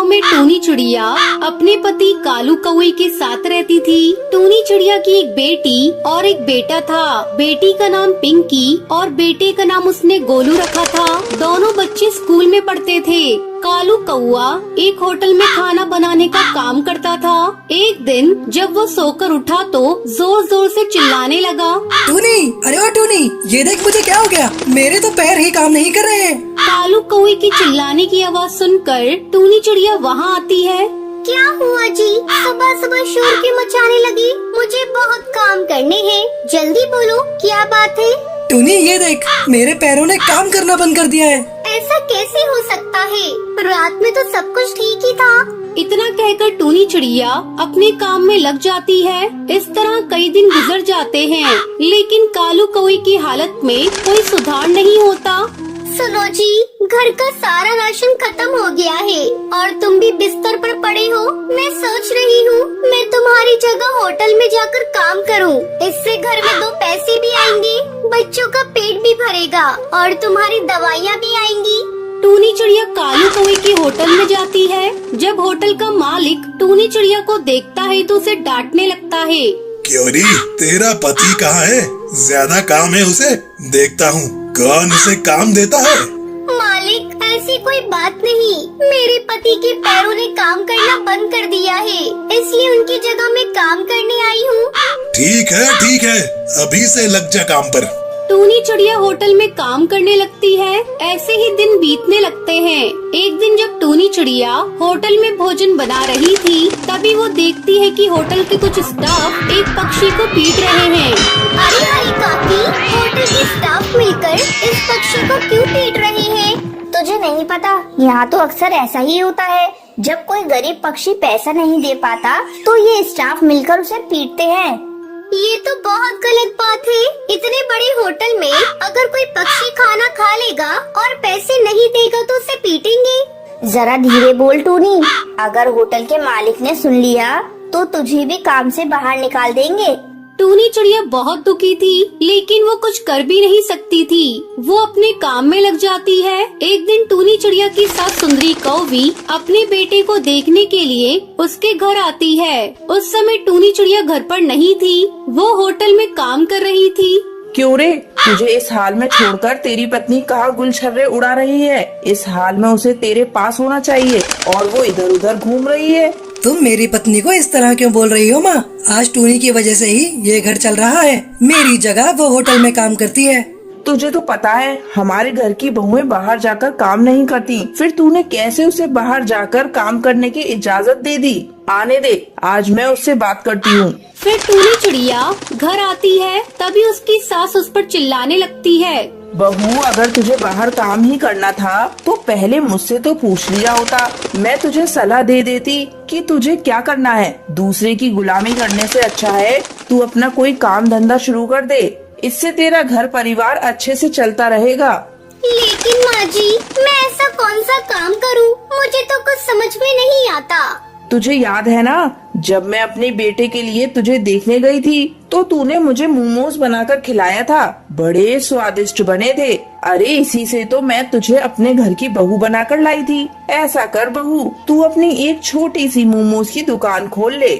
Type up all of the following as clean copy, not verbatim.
में टूनी चिड़िया अपने पति कालू कौवे के साथ रहती थी। टूनी चिड़िया की एक बेटी और एक बेटा था। बेटी का नाम पिंकी और बेटे का नाम उसने गोलू रखा था। दोनों बच्चे स्कूल में पढ़ते थे। कालू कौआ एक होटल में खाना बनाने का काम करता था। एक दिन जब वो सोकर उठा तो जोर जोर से चिल्लाने लगा, टूनी, अरे ओ टूनी, ये देख मुझे क्या हो गया, मेरे तो पैर ही काम नहीं कर रहे हैं। कालू कौवे की चिल्लाने की आवाज सुनकर टूनी चिड़िया वहाँ आती है। क्या हुआ जी? सुबह सुबह शोर क्यों मचाने लगी? मुझे बहुत काम करने हैं, जल्दी बोलो क्या बात है? टूनी ये देख, मेरे पैरों ने काम करना बंद कर दिया है। ऐसा कैसे हो सकता है? रात में तो सब कुछ ठीक ही था। इतना कहकर टूनी चिड़िया अपने काम में लग जाती है। इस तरह कई दिन गुजर जाते हैं, लेकिन कालू कौवे की हालत में कोई सुधार नहीं होता। सुनो जी, घर का सारा राशन खत्म हो गया है और तुम भी बिस्तर पर पड़े हो। मैं सोच रही हूँ मैं तुम्हारी जगह होटल में जाकर काम करूँ। इससे घर में 2 पैसे भी आएंगे, बच्चों का पेट भी भरेगा और तुम्हारी दवाइयाँ भी आएंगी। टूनी चिड़िया कालू कौवे के होटल में जाती है। जब होटल का मालिक टूनी चिड़िया को देखता है तो उसे डांटने लगता है। क्यों री, तेरा पति कहाँ है? ज्यादा काम है उसे, देखता हूँ कौन उसे काम देता है। मालिक, ऐसी कोई बात नहीं, मेरे पति के पैरों ने काम करना बंद कर दिया है, इसलिए उनकी जगह मैं काम करने आई हूँ। ठीक है, अभी से लग जा काम पर। टूनी चिड़िया होटल में काम करने लगती है। ऐसे ही दिन बीतने लगते हैं। एक दिन जब टूनी चिड़िया होटल में भोजन बना रही थी, तभी वो देखती है कि होटल के कुछ स्टाफ एक पक्षी को पीट रहे हैं। अरे अरे काकी, होटल के स्टाफ मिलकर इस पक्षी को क्यों पीट रहे हैं? तुझे नहीं पता, यहाँ तो अक्सर ऐसा ही होता है। जब कोई गरीब पक्षी पैसा नहीं दे पाता तो ये स्टाफ मिलकर उसे पीटते हैं। ये तो बहुत गलत बात है। इतने बड़े होटल में अगर कोई पक्षी खाना खा लेगा और पैसे नहीं देगा तो उसे पीटेंगे। जरा धीरे बोल टूनी, अगर होटल के मालिक ने सुन लिया तो तुझे भी काम से बाहर निकाल देंगे। टूनी चिड़िया बहुत दुखी थी, लेकिन वो कुछ कर भी नहीं सकती थी। वो अपने काम में लग जाती है। एक दिन टूनी चिड़िया की सास सुंदरी कौवी अपने बेटे को देखने के लिए उसके घर आती है। उस समय टूनी चिड़िया घर पर नहीं थी, वो होटल में काम कर रही थी। क्यों रे, तुझे इस हाल में छोड़कर तेरी पत्नी कहाँ गुलछर्रे उड़ा रही है? इस हाल में उसे तेरे पास होना चाहिए और वो इधर उधर घूम रही है। तुम मेरी पत्नी को इस तरह क्यों बोल रही हो माँ? आज टूनी की वजह से ही ये घर चल रहा है। मेरी जगह वो होटल में काम करती है। तुझे तो पता है हमारे घर की बहुएं बाहर जाकर काम नहीं करती, फिर तूने कैसे उसे बाहर जाकर काम करने की इजाजत दे दी? आने दे, आज मैं उससे बात करती हूँ। फिर टूनी चिड़िया घर आती है, तभी उसकी सास उस पर चिल्लाने लगती है। बहू, अगर तुझे बाहर काम ही करना था तो पहले मुझसे तो पूछ लिया होता। मैं तुझे सलाह दे देती कि तुझे क्या करना है। दूसरे की गुलामी करने से अच्छा है तू अपना कोई काम धंधा शुरू कर दे, इससे तेरा घर परिवार अच्छे से चलता रहेगा। लेकिन माँ जी, मैं ऐसा कौन सा काम करूँ? मुझे तो कुछ समझ में नहीं आता। तुझे याद है ना, जब मैं अपने बेटे के लिए तुझे देखने गई थी तो तूने मुझे मोमोज बनाकर खिलाया था। बड़े स्वादिष्ट बने थे। अरे इसी से तो मैं तुझे अपने घर की बहू बनाकर लाई थी। ऐसा कर बहू, तू अपनी एक छोटी सी मोमोज की दुकान खोल ले।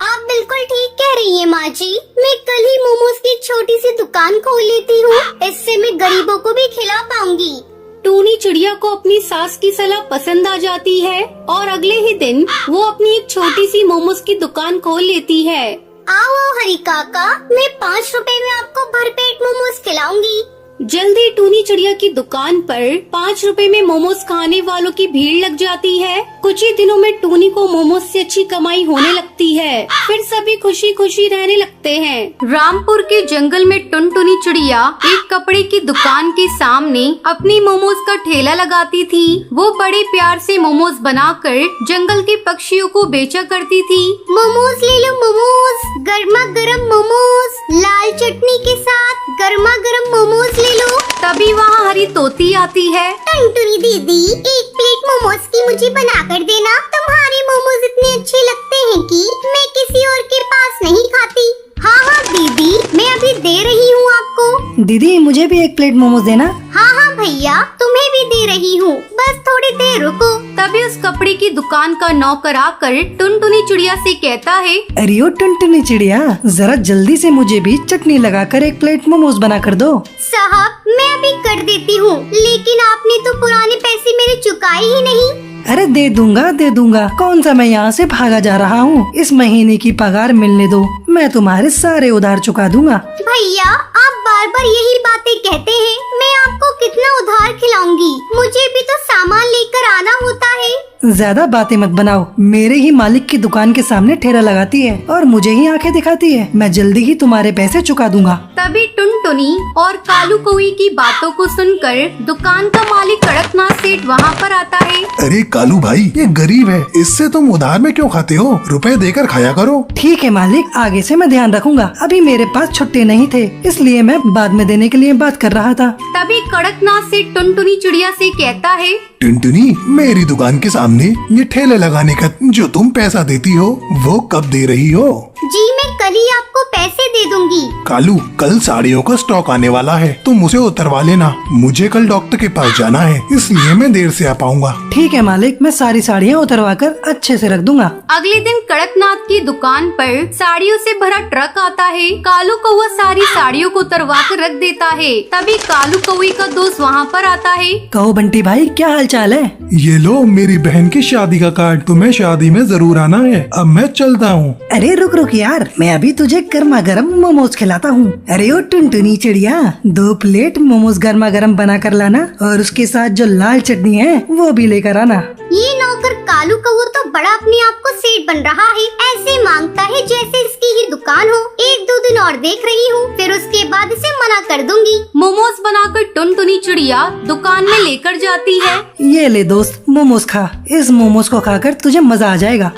आप बिल्कुल ठीक कह रही हैं माँ जी, मैं कल ही मोमोज की छोटी सी दुकान खोल लेती हूँ। इससे मैं गरीबों को भी खिला पाऊंगी। टूनी चिड़िया को अपनी सास की सलाह पसंद आ जाती है और अगले ही दिन वो अपनी एक छोटी सी मोमोज की दुकान खोल लेती है। आओ हरी काका, मैं 5 रुपए में आपको भरपेट मोमोज खिलाऊंगी। जल्दी टूनी चिड़िया की दुकान पर 5 रुपए में मोमोज खाने वालों की भीड़ लग जाती है। कुछ ही दिनों में टूनी को मोमोज से अच्छी कमाई होने लगती है। फिर सभी खुशी खुशी रहने लगते हैं। रामपुर के जंगल में टुनटुनी चिड़िया एक कपड़े की दुकान के सामने अपनी मोमोज का ठेला लगाती थी। वो बड़े प्यार से मोमोज बनाकर जंगल के पक्षियों को बेचा करती थी। मोमोज ले लो मोमोज, गर्मा गर्म मोमोज, लाल चटनी के साथ गर्मा गर्म मोमोज ले लो। तभी वहाँ हरी तोती आती है। टुनटुनी दीदी, एक प्लेट मोमोज की मुझे बना कर देना। तुम्हारे मोमोज इतने अच्छे लगते हैं कि मैं किसी और के पास नहीं खाती। हाँ हाँ दीदी, मैं अभी दे रही हूँ आपको। दीदी मुझे भी एक प्लेट मोमोज देना। हाँ हाँ भैया, तुम्हें भी दे रही हूँ। बस थोड़ी देर रुको। तभी उस कपड़े की दुकान का नौकर आकर टुनटुनी चिड़िया से कहता है, अरे ओ टुनटुनी चिड़िया, जरा जल्दी से मुझे भी चटनी लगाकर एक प्लेट मोमोज बना कर दो। साहब मैं अभी कर देती हूँ, लेकिन आपने तो पुराने पैसे मेरे चुकाए ही नहीं। अरे दे दूंगा, कौन सा मैं यहाँ से भागा जा रहा हूँ। इस महीने की पगार मिलने दो, मैं तुम्हारे सारे उधार चुका दूंगा। भैया आप बार बार यही बातें कहते हैं, मैं आपको कितना उधार खिलाऊंगी, मुझे भी तो सामान लेकर आना होता है। ज्यादा बातें मत बनाओ, मेरे ही मालिक की दुकान के सामने ठेला लगाती है और मुझे ही आंखें दिखाती है। मैं जल्दी ही तुम्हारे पैसे चुका दूंगा। तभी टुनटुनी और कालू कौवे की बातों को सुनकर दुकान का मालिक कड़कनाथ सेठ वहाँ पर आता है। अरे कालू भाई, ये गरीब है, इससे तुम उधार में क्यों खाते हो? रुपए देकर खाया करो। ठीक है मालिक, आगे से मैं ध्यान रखूंगा। अभी मेरे पास छुट्टे नहीं थे, इसलिए मैं बाद में देने के लिए बात कर रहा था। तभी कड़कनाथ सेठ टुनटुनी चिड़िया से कहता है, टुनटुनी, मेरी दुकान के सामने ये ठेले लगाने का जो तुम पैसा देती हो वो कब दे रही हो? जी मैं कल ही आपको पैसे दे दूंगी। कालू, कल साड़ियों का स्टॉक आने वाला है, तुम उसे उतरवा लेना। मुझे कल डॉक्टर के पास जाना है, इसलिए मैं देर से आ पाऊंगा। ठीक है मालिक, मैं सारी साड़ियाँ उतरवा कर अच्छे से रख दूंगा। अगले दिन कड़कनाथ की दुकान पर साड़ियों से भरा ट्रक आता है। कालू कौवा सारी साड़ियों को उतरवा कर रख देता है। तभी कालू कौवे का दोस्त वहाँ पर आता है। कहो बंटी भाई, क्या हाल चाल है? ये लो मेरी बहन की शादी का कार्ड, तुम्हें शादी में जरूर आना है। अब मैं चलता हूँ। अरे रुक यार, मैं अभी तुझे गर्मा गर्म मोमोज खिलाता हूँ। अरे ओ टुनटुनी चिड़िया, 2 प्लेट मोमोज गर्मा गर्म बना कर लाना और उसके साथ जो लाल चटनी है वो भी लेकर आना। ये नौकर कालू कौवा तो बड़ा अपने आप को सेठ बन रहा है, ऐसे मांगता है जैसे इसकी ही दुकान हो। 1-2 दिन और देख रही हूँ, फिर उसके बाद इसे मना कर दूंगी। मोमोज बनाकर टुनटुनी चिड़िया दुकान में लेकर जाती है। ये ले दोस्त, मोमोज खा। इस मोमोज को खाकर तुझे मजा आ जाएगा।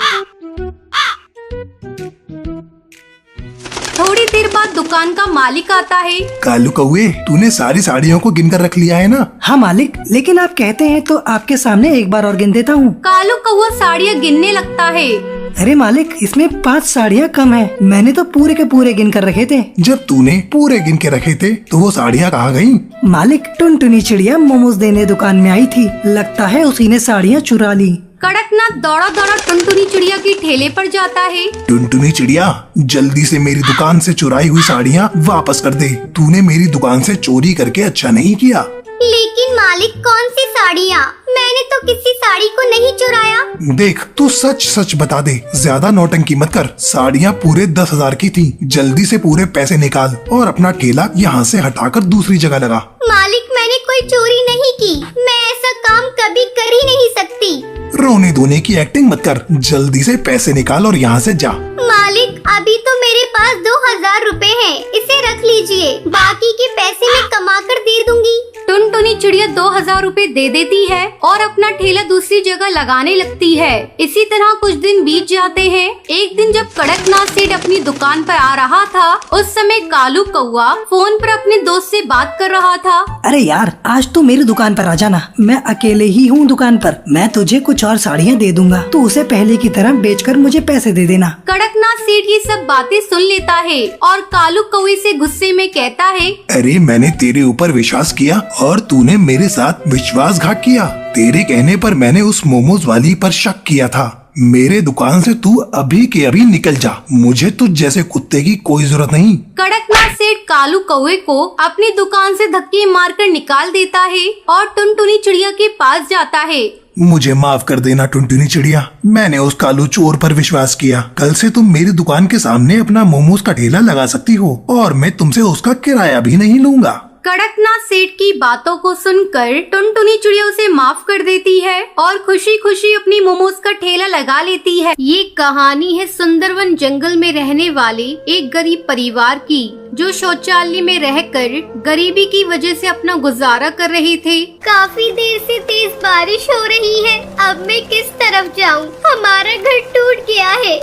थोड़ी देर बाद दुकान का मालिक आता है। कालू कौवे, तूने सारी साड़ियों को गिन कर रख लिया है ना? हाँ मालिक, लेकिन आप कहते हैं तो आपके सामने एक बार और गिन देता हूँ। कालू कौवा साड़ियाँ गिनने लगता है। अरे मालिक, इसमें 5 साड़ियाँ कम है, मैंने तो पूरे के पूरे गिन कर रखे थे। जब तूने पूरे गिन के रखे थे तो वो साड़ियाँ कहाँ गयी? मालिक, टुनटुनी चिड़िया मोमोज देने दुकान में आई थी, लगता है उसी ने साड़ियाँ चुरा ली। कड़कनाथ दौड़ा टुनटुनी चिड़िया के ठेले पर जाता है। टुनटुनी चिड़िया, जल्दी से मेरी दुकान से चुराई हुई साड़ियाँ वापस कर दे। तूने मेरी दुकान से चोरी करके अच्छा नहीं किया। लेकिन मालिक, कौन सी साड़ियाँ? मैंने तो किसी साड़ी को नहीं चुराया। देख, तू सच सच बता दे, ज्यादा नौटंकी मत कर। साड़ियाँ पूरे 10,000 की थी। जल्दी से पूरे पैसे निकाल और अपना ठेला यहाँ से हटाकर दूसरी जगह लगा। मालिक, मैंने कोई चोरी नहीं की, मैं ऐसा काम कभी कर ही नहीं सकती। रोने धोने की एक्टिंग मत कर, जल्दी से पैसे निकाल और यहाँ से जा। मालिक, अभी तो मेरे पास 2,000 रुपए हैं, इसे रख लीजिए, बाकी के पैसे मैं कमा कर दे दूंगी। टुनटुनी चिड़िया 2,000 रुपए दे देती है और अपना ठेला दूसरी जगह लगाने लगती है। इसी तरह कुछ दिन बीत जाते हैं। एक दिन जब कड़कनाथ सेठ अपनी दुकान पर आ रहा था, उस समय कालू कौवा फोन पर अपने दोस्त से बात कर रहा था। अरे यार, आज तू मेरी दुकान पर आ जाना, मैं अकेले ही हूँ दुकान पर। मैं तुझे कुछ और साड़ियाँ दे दूंगा, तू उसे पहले की तरह बेचकर मुझे पैसे दे देना। कड़कनाथ सेठ ये सब बातें सुन लेता है और कालू कौवे से गुस्से में कहता है, अरे मैंने तेरे ऊपर विश्वास किया और तूने मेरे साथ विश्वासघात किया। तेरे कहने पर मैंने उस मोमोज वाली पर शक किया था। मेरे दुकान से तू अभी के अभी निकल जा, मुझे तुझ जैसे कुत्ते की कोई जरूरत नहीं। कड़कनाथ सेठ कालू कौवे को अपनी दुकान से धक्के मारकर निकाल देता है और टुनटुनी चिड़िया के पास जाता है। मुझे माफ कर देना टुनटुनी चिड़िया, मैंने उस कालू चोर पर विश्वास किया। कल से तुम मेरी दुकान के सामने अपना मोमोज का ठेला लगा सकती हो और मैं तुमसे उसका किराया भी नहीं लूंगा। कड़कनाथ सेठ की बातों को सुनकर टुनटुनी चिड़िया उसे माफ कर देती है और खुशी खुशी अपनी मोमोज का ठेला लगा लेती है। ये कहानी है सुंदरवन जंगल में रहने वाले एक गरीब परिवार की, जो शौचालय में रहकर गरीबी की वजह से अपना गुजारा कर रहे थे। काफी देर से तेज बारिश हो रही है, अब मैं किस तरफ जाऊं? हमारा घर टूट गया है।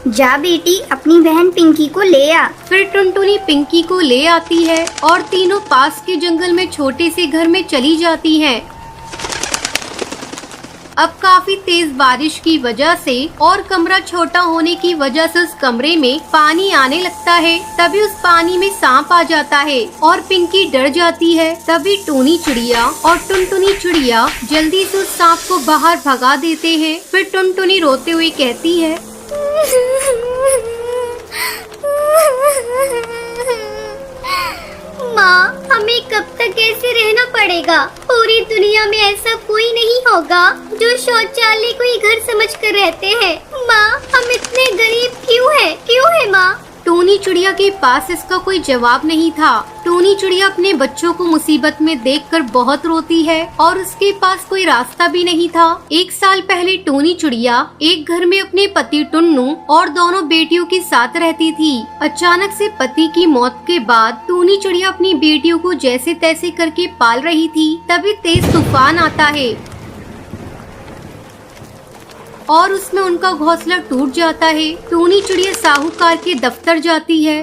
जा बेटी, अपनी बहन पिंकी को ले आ। फिर टुनटुनी पिंकी को ले आती है और तीनों पास के जंगल में छोटे से घर में चली जाती हैं। अब काफी तेज बारिश की वजह से और कमरा छोटा होने की वजह से उस कमरे में पानी आने लगता है। तभी उस पानी में सांप आ जाता है और पिंकी डर जाती है। तभी टूनी चिड़िया और टुनटुनी चिड़िया जल्दी से उस सांप को बाहर भगा देते हैं। फिर टुनटुनी रोते हुए कहती है, माँ, हमें कब तक ऐसे रहना पड़ेगा? पूरी दुनिया में ऐसा कोई नहीं होगा जो शौचालय को ही घर समझकर रहते हैं। माँ, हम इतने गरीब क्यों है माँ? टूनी चिड़िया के पास इसका कोई जवाब नहीं था। टूनी चिड़िया अपने बच्चों को मुसीबत में देखकर बहुत रोती है और उसके पास कोई रास्ता भी नहीं था। 1 साल पहले टूनी चिड़िया एक घर में अपने पति टुन्नू और दोनों बेटियों के साथ रहती थी। अचानक से पति की मौत के बाद टूनी चिड़िया अपनी बेटियों को जैसे तैसे करके पाल रही थी। तभी तेज तूफान आता है और उसमें उनका घोंसला टूट जाता है। टूनी चिड़िया साहूकार के दफ्तर जाती है।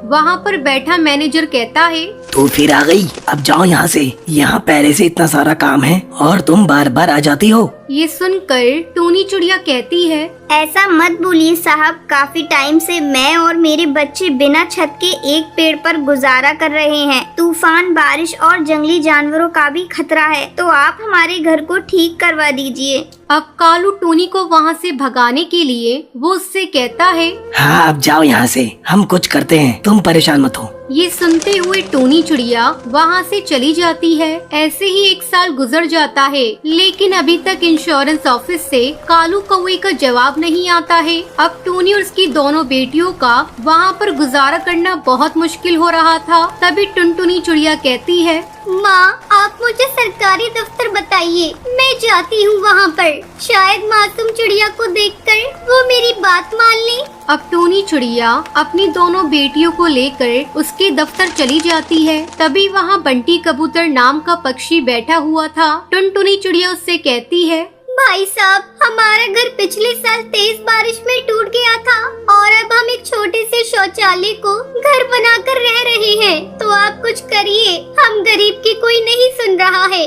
वहाँ पर बैठा मैनेजर कहता है, तो फिर आ गई, अब जाओ यहाँ से। यहाँ पहले से इतना सारा काम है और तुम बार बार आ जाती हो। ये सुनकर टूनी चिड़िया कहती है, ऐसा मत बोलिए साहब, काफी टाइम से मैं और मेरे बच्चे बिना छत के एक पेड़ पर गुजारा कर रहे हैं। तूफान, बारिश और जंगली जानवरों का भी खतरा है, तो आप हमारे घर को ठीक करवा दीजिए। अब कालू टूनी को वहाँ से भगाने के लिए वो उससे कहता है, हाँ, अब जाओ यहाँ से, हम कुछ करते हैं, तुम परेशान मत हो। ये सुनते हुए टूनी चिड़िया वहाँ से चली जाती है। ऐसे ही 1 साल गुजर जाता है, लेकिन अभी तक इंश्योरेंस ऑफिस से कालू कौवे का जवाब नहीं आता है। अब टूनी और उसकी दोनों बेटियों का वहाँ पर गुजारा करना बहुत मुश्किल हो रहा था। तभी टुनटुनी चिड़िया कहती है, माँ, आप मुझे सरकारी दफ्तर बताइए, मैं जाती हूँ वहाँ पर। शायद मासूम चिड़िया को देखकर वो मेरी बात मान ले। अब टूनी चिड़िया अपनी दोनों बेटियों को लेकर उसके दफ्तर चली जाती है। तभी वहाँ बंटी कबूतर नाम का पक्षी बैठा हुआ था। टुनटुनी चिड़िया उससे कहती है, भाई साहब, हमारा घर पिछले साल तेज बारिश में टूट गया था और अब हम एक छोटे से शौचालय को घर बनाकर रह रहे हैं, तो आप कुछ करिए, हम गरीब की कोई नहीं सुन रहा है।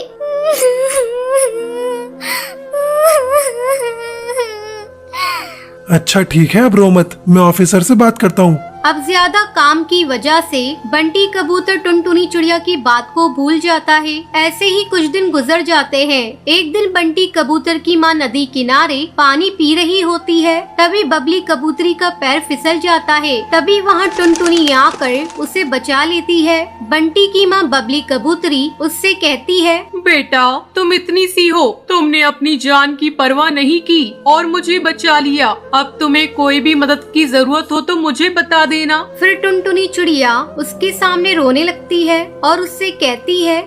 अच्छा ठीक है, अब रो मत, मैं ऑफिसर से बात करता हूँ। अब ज्यादा काम की वजह से बंटी कबूतर टुनटुनी चिड़िया की बात को भूल जाता है। ऐसे ही कुछ दिन गुजर जाते हैं। एक दिन बंटी कबूतर की माँ नदी किनारे पानी पी रही होती है। तभी बबली कबूतरी का पैर फिसल जाता है। तभी वहाँ टुनटुनी आकर उसे बचा लेती है। बंटी की माँ बबली कबूतरी उससे कहती है, बेटा, तुम इतनी सी हो, तुमने अपनी जान की परवाह नहीं की और मुझे बचा लिया। अब तुम्हें कोई भी मदद की जरूरत हो तो मुझे बता देना। फिर टुनटुनी चिड़िया उसके सामने रोने लगती है और उससे कहती है,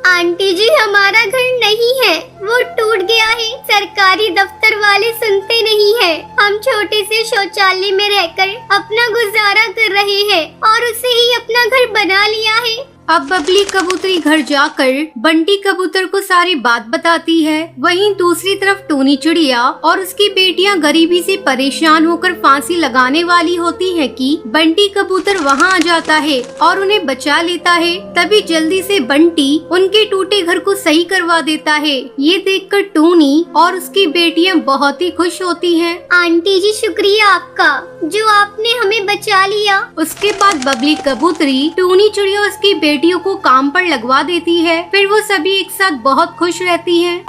आंटी जी, हमारा घर नहीं है, वो टूट गया है। सरकारी दफ्तर वाले सुनते नहीं है। हम छोटे से शौचालय में रहकर अपना गुजारा कर रहे हैं और उसे ही अपना घर बना लिया है। अब बबली कबूतरी घर जाकर बंटी कबूतर को सारी बात बताती है। वहीं दूसरी तरफ टूनी चिड़िया और उसकी बेटियां गरीबी से परेशान होकर फांसी लगाने वाली होती हैं कि बंटी कबूतर वहां आ जाता है और उन्हें बचा लेता है। तभी जल्दी से बंटी उनके टूटे घर को सही करवा देता है। ये देखकर टूनी और उसकी बेटियां बहुत ही खुश होती हैं। आंटी जी, शुक्रिया आपका, जो आपने हमें बचा लिया। उसके बाद बबली कबूतरी टूनी चिड़िया और उसकी बेटियों को काम पर लगवा देती है। फिर वो सभी एक साथ बहुत खुश रहती हैं।